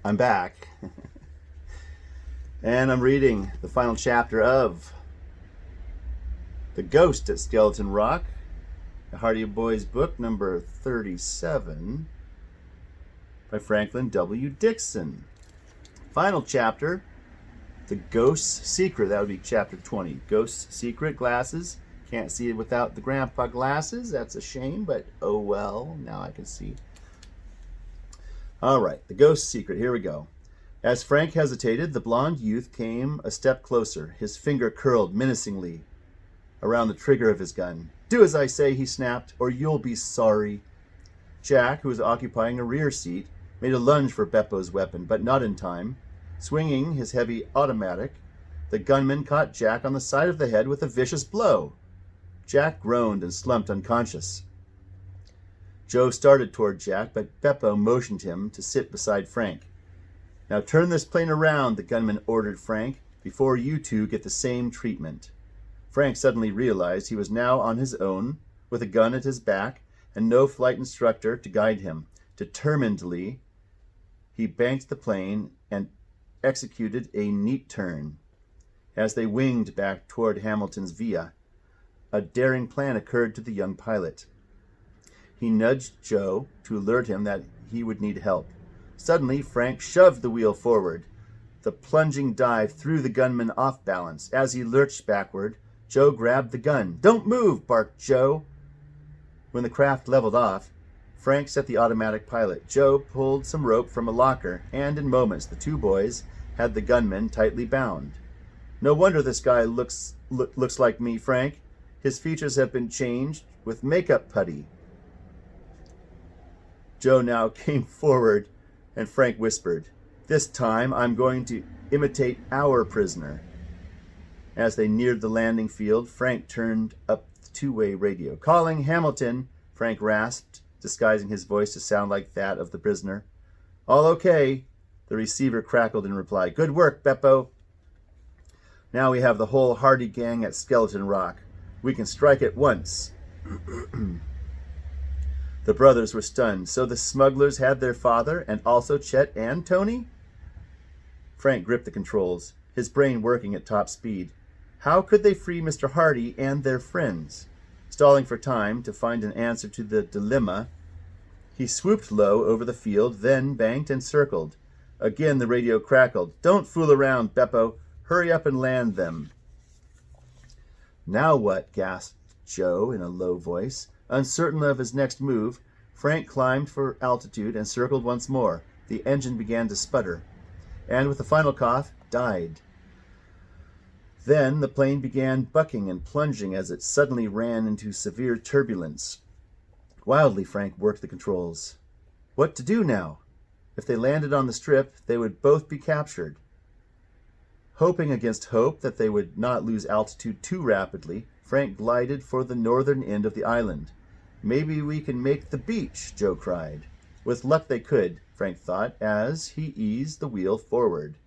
I'm back. And I'm reading the final chapter of The Ghost at Skeleton Rock, the Hardy Boys book number 37 by Franklin W. Dixon. Final chapter, The Ghost's Secret. That would be chapter 20. Ghost's Secret, glasses. Can't see it without the grandpa glasses. That's a shame, but oh well. Now I can see. All right, The Ghost's Secret. Here we go. As Frank hesitated, the blond youth came a step closer. His finger curled menacingly around the trigger of his gun. "Do as I say," he snapped, "or you'll be sorry." Jack, who was occupying a rear seat, made a lunge for Beppo's weapon, but not in time. Swinging his heavy automatic, the gunman caught Jack on the side of the head with a vicious blow. Jack groaned and slumped unconscious. Joe started toward Jack, but Beppo motioned him to sit beside Frank. "Now turn this plane around," the gunman ordered Frank, "before you two get the same treatment." Frank suddenly realized he was now on his own, with a gun at his back and no flight instructor to guide him. Determinedly, he banked the plane and executed a neat turn. As they winged back toward Hamilton's Via, a daring plan occurred to the young pilot. He nudged Joe to alert him that he would need help. Suddenly, Frank shoved the wheel forward. The plunging dive threw the gunman off balance. As he lurched backward, Joe grabbed the gun. "Don't move," barked Joe. When the craft leveled off, Frank set the automatic pilot. Joe pulled some rope from a locker, and in moments the two boys had the gunman tightly bound. "No wonder this guy looks like me, Frank. His features have been changed with makeup putty." Joe now came forward, and Frank whispered, "This time I'm going to imitate our prisoner." As they neared the landing field, Frank turned up the two-way radio. "Calling Hamilton," Frank rasped, disguising his voice to sound like that of the prisoner. "All okay," the receiver crackled in reply. "Good work, Beppo. Now we have the whole Hardy gang at Skeleton Rock. We can strike at once." The brothers were stunned. So the smugglers had their father, and also Chet and Tony? Frank gripped the controls, his brain working at top speed. How could they free Mr. Hardy and their friends? Stalling for time to find an answer to the dilemma, he swooped low over the field, then banked and circled. Again the radio crackled. "Don't fool around, Beppo. Hurry up and land them." "Now what?" gasped Joe in a low voice. Uncertain of his next move, Frank climbed for altitude and circled once more. The engine began to sputter, and with a final cough, died. Then the plane began bucking and plunging as it suddenly ran into severe turbulence. Wildly, Frank worked the controls. What to do now? If they landed on the strip, they would both be captured. Hoping against hope that they would not lose altitude too rapidly, Frank glided for the northern end of the island. "Maybe we can make the beach," Joe cried. With luck they could, Frank thought, as he eased the wheel forward.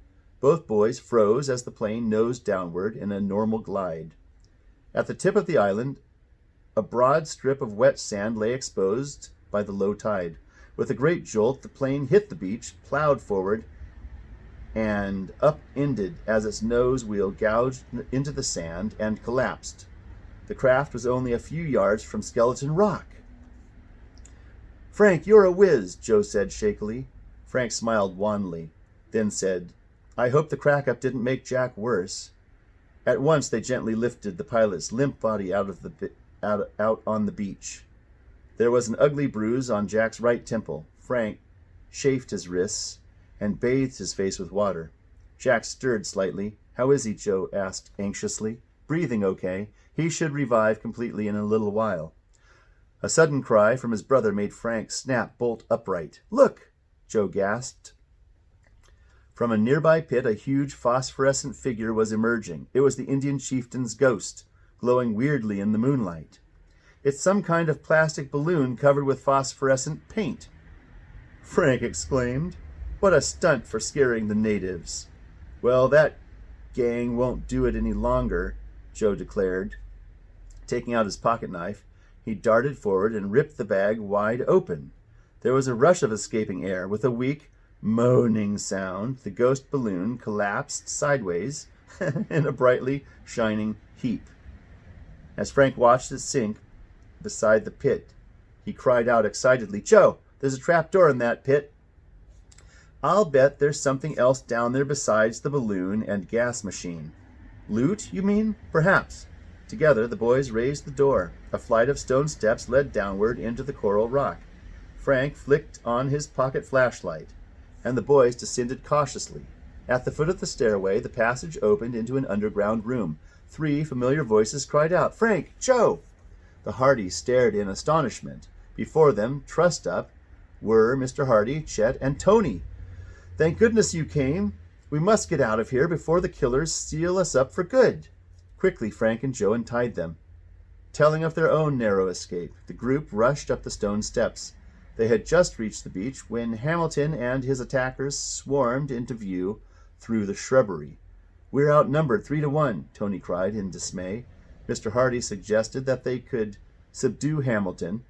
Both boys froze as the plane nosed downward in a normal glide. At the tip of the island, a broad strip of wet sand lay exposed by the low tide. With a great jolt, the plane hit the beach, plowed forward, and upended as its nose wheel gouged into the sand and collapsed. The craft was only a few yards from Skeleton Rock. "Frank, you're a whiz," Joe said shakily. Frank smiled wanly, then said, "I hope the crack-up didn't make Jack worse." At once they gently lifted the pilot's limp body out on the beach. There was an ugly bruise on Jack's right temple. Frank chafed his wrists and bathed his face with water. Jack stirred slightly. "How is he?" Joe asked anxiously. "Breathing okay. He should revive completely in a little while." A sudden cry from his brother made Frank snap bolt upright. "Look!" Joe gasped. From a nearby pit, a huge phosphorescent figure was emerging. It was the Indian chieftain's ghost, glowing weirdly in the moonlight. "It's some kind of plastic balloon covered with phosphorescent paint," Frank exclaimed. "What a stunt for scaring the natives." "Well, that gang won't do it any longer," Joe declared. Taking out his pocket knife, he darted forward and ripped the bag wide open. There was a rush of escaping air. With a weak, moaning sound, the ghost balloon collapsed sideways in a brightly shining heap. As Frank watched it sink beside the pit, he cried out excitedly, "Joe, there's a trapdoor in that pit. I'll bet there's something else down there besides the balloon and gas machine." "Loot, you mean?" "Perhaps." Together, the boys raised the door. A flight of stone steps led downward into the coral rock. Frank flicked on his pocket flashlight, and the boys descended cautiously. At the foot of the stairway, the passage opened into an underground room. 3 familiar voices cried out, "Frank! Joe!" The Hardys stared in astonishment. Before them, trussed up, were Mr. Hardy, Chet, and Tony. "Thank goodness you came. We must get out of here before the killers seal us up for good." Quickly, Frank and Joe untied them. Telling of their own narrow escape, the group rushed up the stone steps. They had just reached the beach when Hamilton and his attackers swarmed into view through the shrubbery. "We're outnumbered 3 to 1, Tony cried in dismay. Mr. Hardy suggested that they could subdue Hamilton,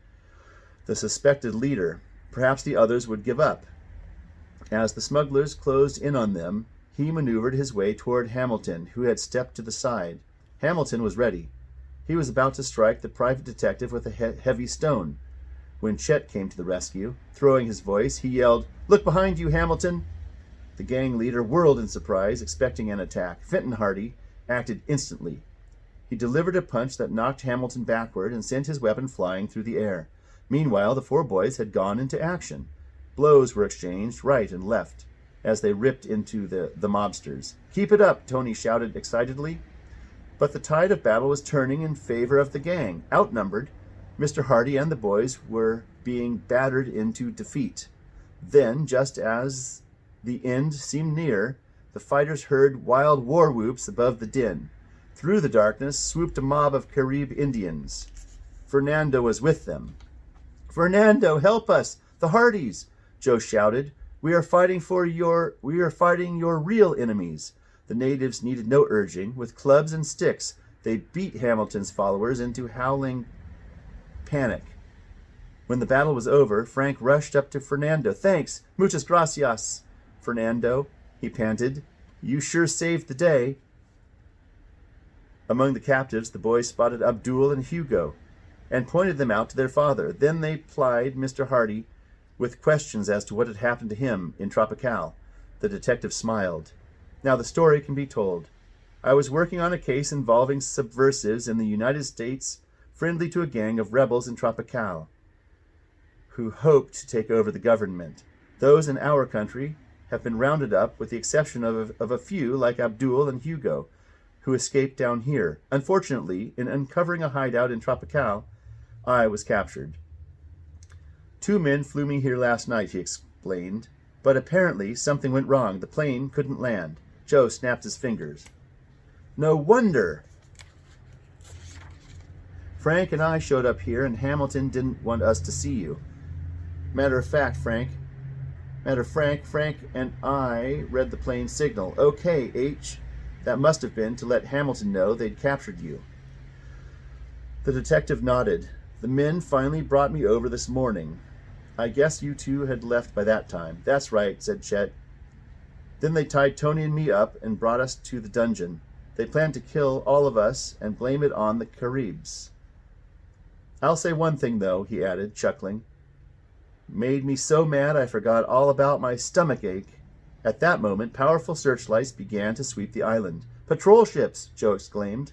the suspected leader. Perhaps the others would give up. As the smugglers closed in on them, he maneuvered his way toward Hamilton, who had stepped to the side. Hamilton was ready. He was about to strike the private detective with a heavy stone, when Chet came to the rescue. Throwing his voice, he yelled, "Look behind you, Hamilton!" The gang leader whirled in surprise, expecting an attack. Fenton Hardy acted instantly. He delivered a punch that knocked Hamilton backward and sent his weapon flying through the air. Meanwhile, the 4 boys had gone into action. Blows were exchanged right and left as they ripped into the mobsters. "Keep it up," Tony shouted excitedly. But the tide of battle was turning in favor of the gang. Outnumbered, Mr. Hardy and the boys were being battered into defeat. Then, just as the end seemed near, the fighters heard wild war whoops above the din. Through the darkness swooped a mob of Carib Indians. Fernando was with them. "Fernando, help us! The Hardys!" Joe shouted. We are fighting your real enemies." The natives needed no urging. With clubs and sticks, they beat Hamilton's followers into howling panic. When the battle was over, Frank rushed up to Fernando. "Thanks, muchas gracias, Fernando," he panted. "You sure saved the day." Among the captives, the boys spotted Abdul and Hugo and pointed them out to their father. Then they plied Mr. Hardy with questions as to what had happened to him in Tropical. The detective smiled. "Now the story can be told. I was working on a case involving subversives in the United States friendly to a gang of rebels in Tropical who hoped to take over the government. Those in our country have been rounded up, with the exception of a few like Abdul and Hugo, who escaped down here. Unfortunately, in uncovering a hideout in Tropical, I was captured. 2 men flew me here last night," he explained, "but apparently something went wrong. The plane couldn't land." Joe snapped his fingers. "No wonder. Frank and I showed up here, and Hamilton didn't want us to see you. Matter of fact, Frank and I read the plane signal. Okay, H. That must have been to let Hamilton know they'd captured you." The detective nodded. "The men finally brought me over this morning. I guess you 2 had left by that time." "That's right," said Chet. "Then they tied Tony and me up and brought us to the dungeon. They planned to kill all of us and blame it on the Caribs. I'll say one thing, though," he added, chuckling. "Made me so mad I forgot all about my stomach ache." At that moment, powerful searchlights began to sweep the island. "Patrol ships!" Joe exclaimed.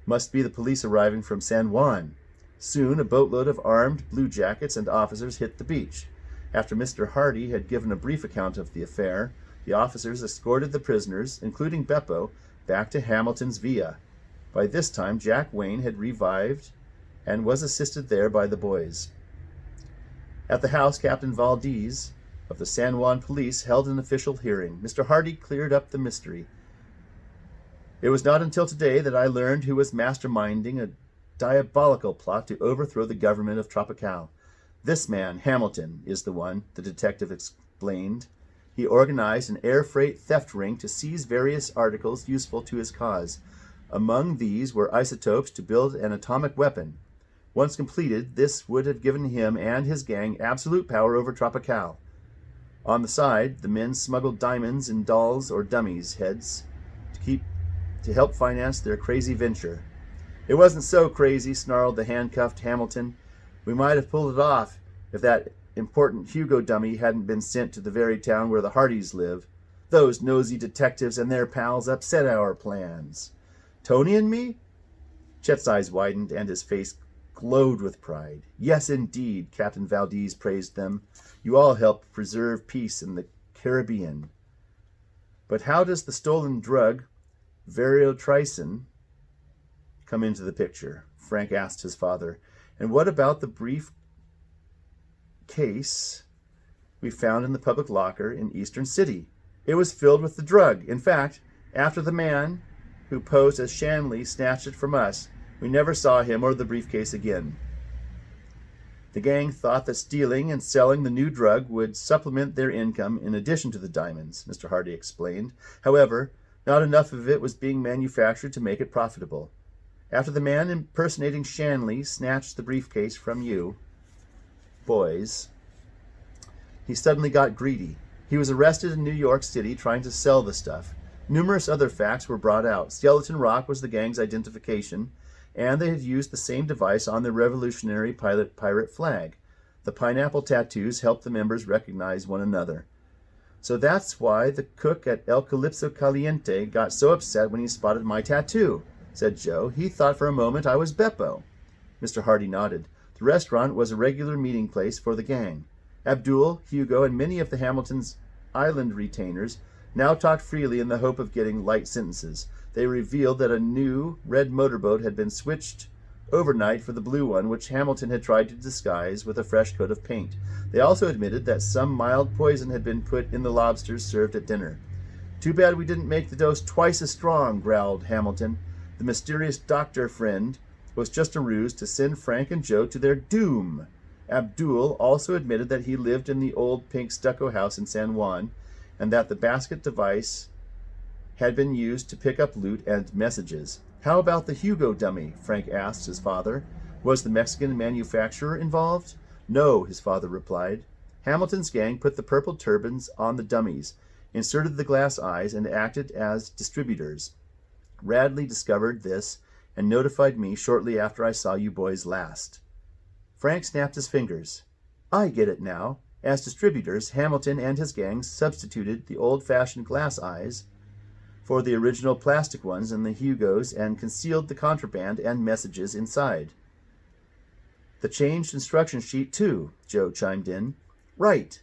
"Must be the police arriving from San Juan." Soon, a boatload of armed bluejackets and officers hit the beach. After Mr. Hardy had given a brief account of the affair, the officers escorted the prisoners, including Beppo, back to Hamilton's villa. By this time, Jack Wayne had revived and was assisted there by the boys. At the house, Captain Valdez of the San Juan Police held an official hearing. Mr. Hardy cleared up the mystery. "It was not until today that I learned who was masterminding a diabolical plot to overthrow the government of Tropical. This man, Hamilton, is the one," the detective explained. "He organized an air freight theft ring to seize various articles useful to his cause. Among these were isotopes to build an atomic weapon. Once completed, this would have given him and his gang absolute power over Tropical. On the side, the men smuggled diamonds in dolls' or dummies' heads to help finance their crazy venture. It wasn't so crazy, snarled the handcuffed Hamilton. We might have pulled it off if that important Hugo dummy hadn't been sent to the very town where the Hardys live. Those nosy detectives and their pals upset our plans. Tony and me? Chet's eyes widened and his face glowed with pride. Yes, indeed, Captain Valdez praised them. You all helped preserve peace in the Caribbean. But how does the stolen drug, variotricin, come into the picture? Frank asked his father. And what about the brief case we found in the public locker in Eastern City? It was filled with the drug. In fact, after the man who posed as Shanley snatched it from us, we never saw him or the briefcase again. The gang thought that stealing and selling the new drug would supplement their income in addition to the diamonds, Mr. Hardy explained. However, not enough of it was being manufactured to make it profitable. After the man impersonating Shanley snatched the briefcase from you boys, he suddenly got greedy. He was arrested in New York City trying to sell the stuff. Numerous other facts were brought out. Skeleton Rock was the gang's identification, and they had used the same device on their revolutionary pirate flag. The pineapple tattoos helped the members recognize one another. So that's why the cook at El Calypso Caliente got so upset when he spotted my tattoo, said Joe. He thought for a moment I was Beppo. Mr. Hardy nodded. The restaurant was a regular meeting place for the gang. Abdul, Hugo, and many of the Hamilton's island retainers now talked freely in the hope of getting light sentences. They revealed that a new red motorboat had been switched overnight for the blue one, which Hamilton had tried to disguise with a fresh coat of paint. They also admitted that some mild poison had been put in the lobsters served at dinner. Too bad we didn't make the dose twice as strong, growled Hamilton. The mysterious doctor friend was just a ruse to send Frank and Joe to their doom. Abdul also admitted that he lived in the old pink stucco house in San Juan, and that the basket device had been used to pick up loot and messages. How about the Hugo dummy? Frank asked his father. Was the Mexican manufacturer involved? No, his father replied. Hamilton's gang put the purple turbans on the dummies, inserted the glass eyes, and acted as distributors. Radley discovered this and notified me shortly after I saw you boys last. Frank snapped his fingers. I get it now. As distributors, Hamilton and his gang substituted the old-fashioned glass eyes for the original plastic ones in the Hugos and concealed the contraband and messages inside. The changed instruction sheet, too, Joe chimed in. Right,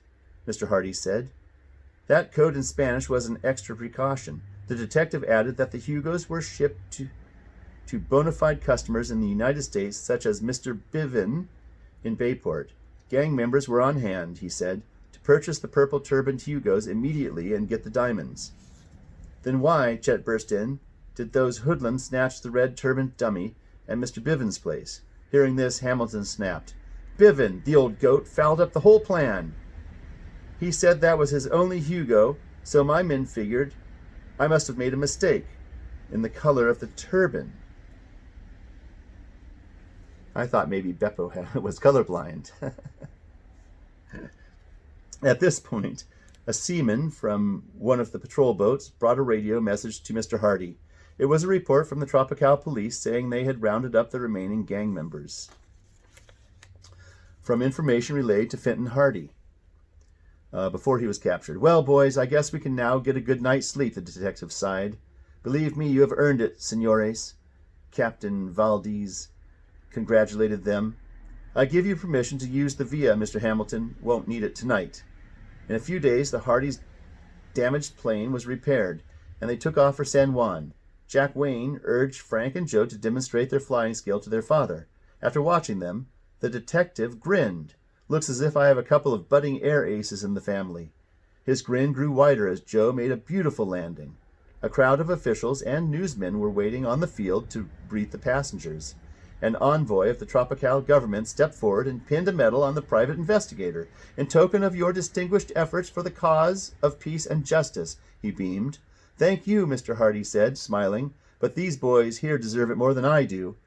Mr. Hardy said. That code in Spanish was an extra precaution. The detective added that the Hugos were shipped to bona fide customers in the United States, such as Mr. Bivin in Bayport. Gang members were on hand, he said, to purchase the purple turbaned Hugos immediately and get the diamonds. Then why, Chet burst in, did those hoodlums snatch the red turbaned dummy at Mr. Biven's place? Hearing this, Hamilton snapped. Biven, the old goat, fouled up the whole plan. He said that was his only Hugo, so my men figured I must have made a mistake in the color of the turban. I thought maybe Beppo was colorblind. At this point, a seaman from one of the patrol boats brought a radio message to Mr. Hardy. It was a report from the Tropical police saying they had rounded up the remaining gang members. From information relayed to Fenton Hardy before he was captured. Well, boys, I guess we can now get a good night's sleep, the detective sighed. Believe me, you have earned it, senores. Captain Valdez congratulated them. I give you permission to use the via, Mr. Hamilton. Won't need it tonight. In a few days, the Hardys' damaged plane was repaired, and they took off for San Juan. Jack Wayne urged Frank and Joe to demonstrate their flying skill to their father. After watching them, the detective grinned. Looks as if I have a couple of budding air aces in the family. His grin grew wider as Joe made a beautiful landing. A crowd of officials and newsmen were waiting on the field to greet the passengers. An envoy of the Tropical government stepped forward and pinned a medal on the private investigator. In token of your distinguished efforts for the cause of peace and justice, he beamed. Thank you, Mr. Hardy said, smiling, but these boys here deserve it more than I do.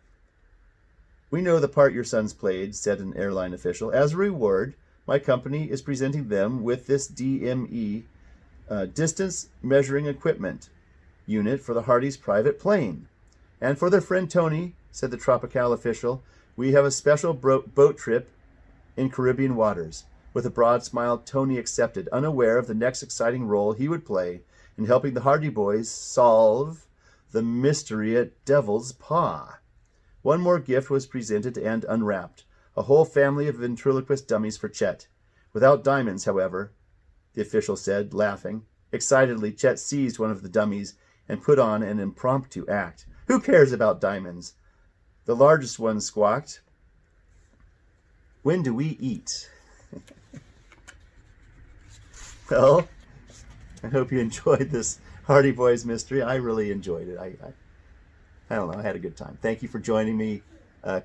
We know the part your sons played, said an airline official. As a reward, my company is presenting them with this DME, distance measuring equipment unit for the Hardys' private plane. And for their friend Tony, said the Tropical official, we have a special boat trip in Caribbean waters. With a broad smile, Tony accepted, unaware of the next exciting role he would play in helping the Hardy Boys solve the mystery at Devil's Paw. One more gift was presented and unwrapped, a whole family of ventriloquist dummies for Chet. Without diamonds, however, the official said, laughing. Excitedly, Chet seized one of the dummies and put on an impromptu act. Who cares about diamonds? The largest one squawked, when do we eat? Well, I hope you enjoyed this Hardy Boys mystery. I really enjoyed it. I don't know. I had a good time. Thank you for joining me.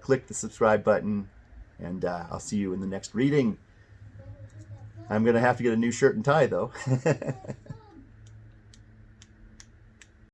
Click the subscribe button, and I'll see you in the next reading. I'm going to have to get a new shirt and tie, though.